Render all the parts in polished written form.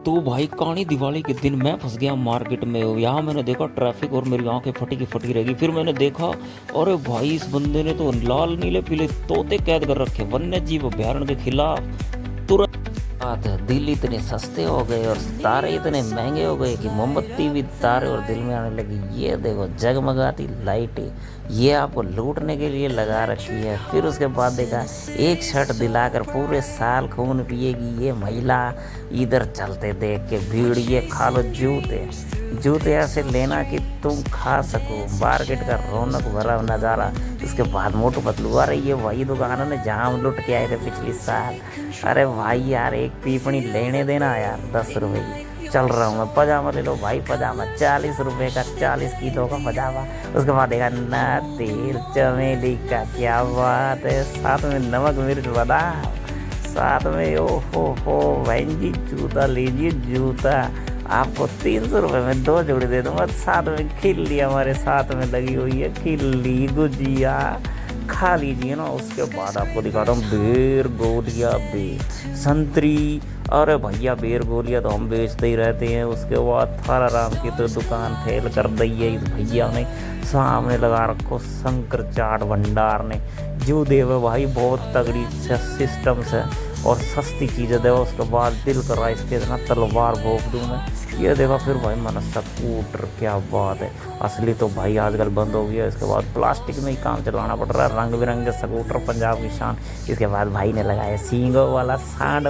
तो भाई कहानी दिवाली के दिन मैं फंस गया मार्केट में। यहाँ मैंने देखा ट्रैफिक और मेरी आंखें फटी की फटी रहेगी। फिर मैंने देखा, अरे भाई इस बंदे ने तो लाल नीले पीले तोते कैद कर रखे वन्य जीव अभयारण्य के खिलाफ। तुरंत बात है, दिल इतने सस्ते हो गए और तारे इतने महंगे हो गए कि मोमबत्ती भी तारे और दिल में आने लगी। ये देखो जगमगाती लाइटें, ये आपको लूटने के लिए लगा रखी है। फिर उसके बाद देखा, एक शर्ट दिलाकर पूरे साल खून पिएगी ये महिला। इधर चलते देख के भीड़, ये खा लो जूते। जूते ऐसे लेना कि तुम खा सको। मार्केट का रौनक भरा नज़ारा। इसके बाद मोटू पतलू, अरे ये वही दुकानों ने जहाँ हम लुट के आए थे पिछली साल। अरे भाई यार एक पीपनी लेने देना यार 10 रुपए की। चल रहा हूँ मैं, पजामा ले लो भाई, पजामा 40 रुपए का, 40 किलो का पजामा। उसके बाद देखा ना तेल चमेली का, क्या बात है, साथ में नमक मिर्च बादाम, साथ में ओ हो बहन जी जूता लीजिए जूता। आपको 300 रुपये में 2 जोड़ी दे दूंगा। साथ में खिल्ली हमारे साथ में लगी हुई है, खिल्ली गुजिया खा लीजिए ना। उसके बाद आपको दिखाता हूँ बेर गोलियाँ, संतरी। अरे भैया बेर गोलियाँ तो हम बेचते ही रहते हैं। उसके बाद थारा राम की तो दुकान फेल कर दी है इस भैया ने। सामने लगा रखो शंकर चाट भंडार ने। जो देवे भाई बहुत तगड़ी सिस्टम से और सस्ती चीज़ें देवा। उसके बाद दिल कर रहा है इसके इतना तलवार भोंक दूँ मैं। ये देखा फिर भाई मैंने स्कूटर, क्या बात है। असली तो भाई आजकल बंद हो गया। इसके बाद प्लास्टिक में ही काम चलाना पड़ रहा है। रंग बिरंगे स्कूटर पंजाब की शान। इसके बाद भाई ने लगाया सींगों वाला, सांड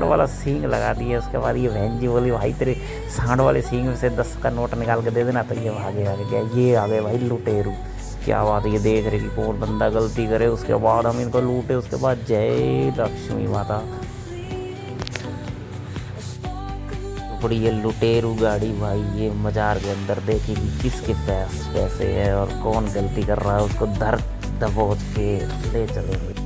वाला सींग लगा दिया। उसके बाद ये बहन जी बोली, भाई तेरे सांड वाले सींग में से 10 का नोट निकाल के दे देना। तो ये आगे आगे गया, ये आ गए भाई लुटेरू। क्या बात है, ये देख रहे कि कौन बंदा गलती करे। उसके बाद हम इनको लूटे। उसके बाद जय लक्ष्मी माता। बड़ी ये लुटेरू गाड़ी भाई, ये मजार के अंदर देखेगी किसके पैसे है और कौन गलती कर रहा है, उसको धर दबोच के ले चलेंगे।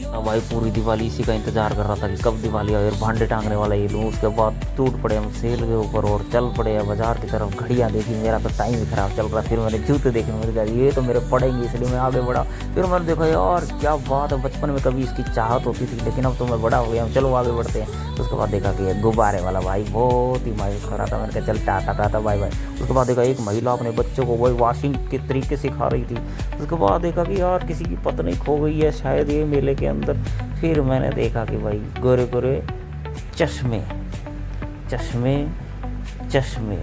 अब भाई पूरी दिवाली इसी का इंतजार कर रहा था कि कब दिवाली आए और भांडे टांगने वाला ये लूँ। उसके बाद टूट पड़े हम सेल के ऊपर और चल पड़े हैं बाजार की तरफ। घड़ियाँ देखी, मेरा तो टाइम ही खराब चल रहा। फिर मैंने जूते देखे, मैंने कहा ये तो मेरे पड़ेंगे, इसलिए मैं आगे बढ़ा। फिर मैंने देखा यार क्या बात है, बचपन में कभी इसकी चाहत होती थी लेकिन अब तो मैं बड़ा हो गया हूँ, चलो आगे बढ़ते हैं। उसके बाद देखा कि गुब्बारे वाला भाई बहुत ही मायूस कर रहा था। मैंने कहा चल टाटा टाटा बाय बाय। उसके बाद देखा एक महिला अपने बच्चों को वही वॉशिंग के तरीके सिखा रही थी। उसके बाद देखा कि यार किसी की पत्नी खो गई है शायद ये मेले के अंदर। फिर मैंने देखा कि भाई गोरे गोरे चश्मे चश्मे चश्मे,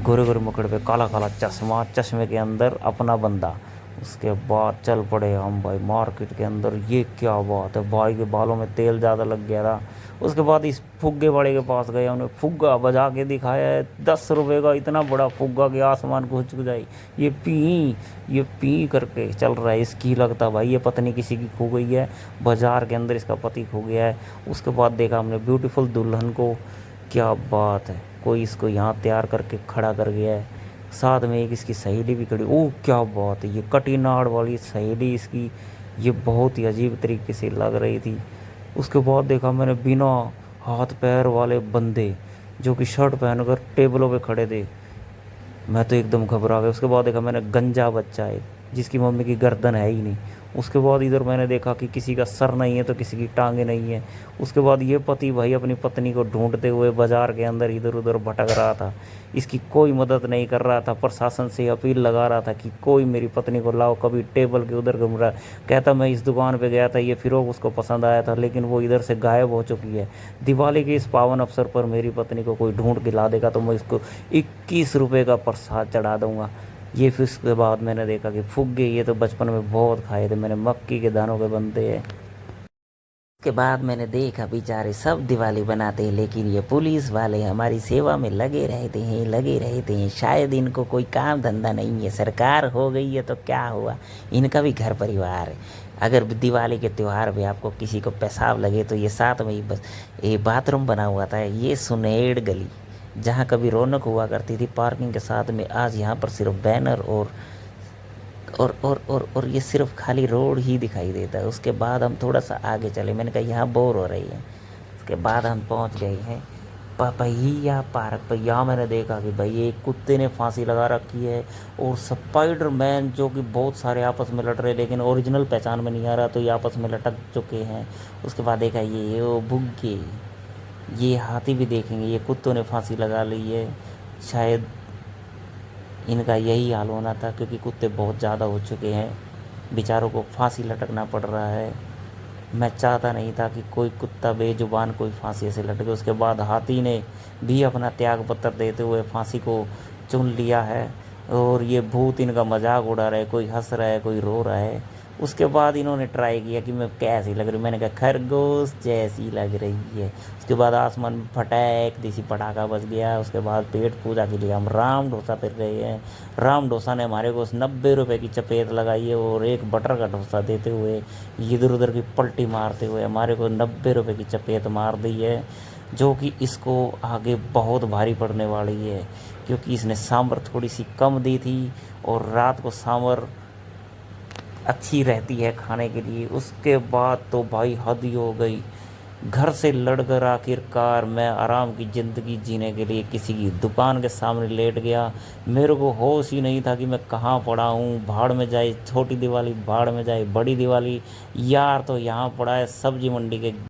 गोरे गोरे मुकड़ पे काला काला चश्मा, चश्मे के अंदर अपना बंदा। उसके बाद चल पड़े हम भाई मार्केट के अंदर। ये क्या बात है, भाई के बालों में तेल ज़्यादा लग गया था। उसके बाद इस फुग्गे वाले के पास गए, उन्हें फुग्गा बजा के दिखाया है 10 रुपए का, इतना बड़ा फुग्गा कि आसमान को झुक जाए। ये पी करके चल रहा है। इसकी लगता भाई ये पत्नी किसी की खो गई है, बाजार के अंदर इसका पति खो गया है। उसके बाद देखा हमने ब्यूटीफुल दुल्हन को, क्या बात है, कोई इसको यहाँ तैयार करके खड़ा कर गया है। साथ में एक इसकी सहेली भी खड़ी। ओह क्या बात है, ये कटीनाड़ वाली सहेली इसकी, ये बहुत ही अजीब तरीके से लग रही थी। उसके बाद देखा मैंने बिना हाथ पैर वाले बंदे जो कि शर्ट पहनकर टेबलों पे खड़े थे। मैं तो एकदम घबरा गया। उसके बाद देखा मैंने गंजा बच्चा है जिसकी मम्मी की गर्दन है ही नहीं। उसके बाद इधर मैंने देखा कि किसी का सर नहीं है तो किसी की टांगे नहीं है। उसके बाद ये पति भाई अपनी पत्नी को ढूंढते हुए बाजार के अंदर इधर उधर भटक रहा था। इसकी कोई मदद नहीं कर रहा था। प्रशासन से अपील लगा रहा था कि कोई मेरी पत्नी को लाओ। कभी टेबल के उधर घूम रहा, कहता मैं इस दुकान पे गया था, ये फिरोग उसको पसंद आया था लेकिन वो इधर से गायब हो चुकी है। दिवाली के इस पावन अवसर पर मेरी पत्नी को कोई ढूंढ के ला देगा तो मैं इसको 21 रुपये का प्रसाद चढ़ा दूंगा। ये फिर उसके बाद मैंने देखा कि फुग्गे ये तो बचपन में बहुत खाए थे मैंने, मक्की के दानों के बनते हैं। उसके बाद मैंने देखा बेचारे सब दिवाली बनाते हैं लेकिन ये पुलिस वाले हमारी सेवा में लगे रहते हैं। शायद इनको कोई काम धंधा नहीं है, सरकार हो गई है तो क्या हुआ, इनका भी घर परिवार है। अगर दिवाली के त्यौहार पे आपको किसी को पेशाब लगे तो ये साथ में ही बस ये बाथरूम बना हुआ था। ये सुनेड़ गली जहाँ कभी रौनक हुआ करती थी पार्किंग के साथ में, आज यहाँ पर सिर्फ बैनर और ये सिर्फ खाली रोड ही दिखाई देता है। उसके बाद हम थोड़ा सा आगे चले, मैंने कहा यहाँ बोर हो रही है। उसके बाद हम पहुँच गए हैं पपैया पार्क पर। यहाँ मैंने देखा कि भाई एक कुत्ते ने फांसी लगा रखी है और स्पाइडरमैन जो कि बहुत सारे आपस में लड़ रहे लेकिन ओरिजिनल पहचान में नहीं आ रहा तो ये आपस में लटक चुके हैं। उसके बाद देखा ये ओ बुग्गे, ये हाथी भी देखेंगे, ये कुत्तों ने फांसी लगा ली है। शायद इनका यही हाल होना था, क्योंकि कुत्ते बहुत ज़्यादा हो चुके हैं, बेचारों को फांसी लटकना पड़ रहा है। मैं चाहता नहीं था कि कोई कुत्ता बेजुबान कोई फांसी से लटके। उसके बाद हाथी ने भी अपना त्याग पत्र देते हुए फांसी को चुन लिया है, और ये भूत इनका मजाक उड़ा रहे, कोई हंस रहा है, कोई रो रहा है। उसके बाद इन्होंने ट्राई किया कि मैं कैसी लग रही, मैंने कहा खरगोश जैसी लग रही है। उसके बाद आसमान में फटाक देसी पटाखा बज गया। उसके बाद पेट पूजा के लिए हम राम डोसा फिर गए हैं। राम डोसा ने हमारे को 90 रुपये की चपेट लगाई है, और एक बटर का डोसा देते हुए इधर उधर की पलटी मारते हुए हमारे को 90 रुपये की चपेट मार दी है, जो कि इसको आगे बहुत भारी पड़ने वाली है, क्योंकि इसने सांभर थोड़ी सी कम दी थी, और रात को सांभर अच्छी रहती है खाने के लिए। उसके बाद तो भाई हद ही हो गई। घर से लड़कर आखिरकार मैं आराम की ज़िंदगी जीने के लिए किसी की दुकान के सामने लेट गया। मेरे को होश ही नहीं था कि मैं कहाँ पड़ा हूँ। भाड़ में जाए छोटी दिवाली, भाड़ में जाए बड़ी दिवाली, यार तो यहाँ पड़ा है सब्जी मंडी के